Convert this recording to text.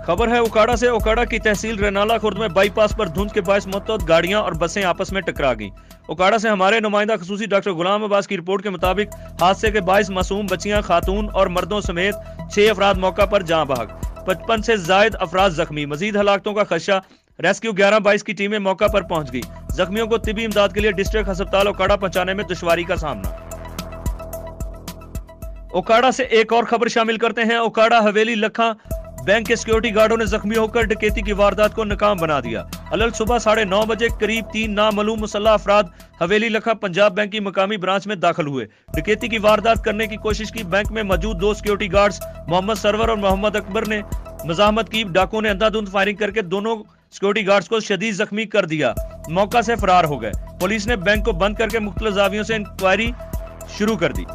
खबर है उकाड़ा से। उकाड़ा की तहसील रेनाला खुर्द में बाईपास पर धुंध के बायस मुतअद्दिद गाड़ियां और बसें आपस में टकरा गईं। उकाड़ा से हमारे नुमाइंदा खसूसी डॉक्टर गुलाम अब्बास की रिपोर्ट के मुताबिक हादसे के बायस मासूम बच्चियां, खातून और मर्दों समेत 6 अफराद मौका पर जाँ बहक, 55 से जायद अफराद जख्मी। मजीद हलाकतों का खदशा। रेस्क्यू 11-22 की टीमें मौका पर पहुंच गई। जख्मियों को तिबी इमदाद के लिए डिस्ट्रिक्ट अस्पताल उकाड़ा पहुंचाने में दुश्वारी का सामना। उकाड़ा से एक और खबर शामिल करते हैं। उकाड़ा हवेली लखा बैंक के सिक्योरिटी गार्डों ने जख्मी होकर डकैती की वारदात को नाकाम बना दिया। अलग सुबह 9:30 बजे करीब 3 नामालूम मुसल्लह अफराद हवेली लखा पंजाब बैंक की मकामी ब्रांच में दाखिल हुए। डकैती की वारदात करने की कोशिश की। बैंक में मौजूद 2 सिक्योरिटी गार्ड्स मोहम्मद सरवर और मोहम्मद अकबर ने मजाहमत की। डाकुओं ने अंधाधुंध फायरिंग करके दोनों सिक्योरिटी गार्ड्स को शदीद जख्मी कर दिया। मौका से फरार हो गए। पुलिस ने बैंक को बंद करके मुख्तलिफ ज़ावियों से इंक्वायरी शुरू कर दी।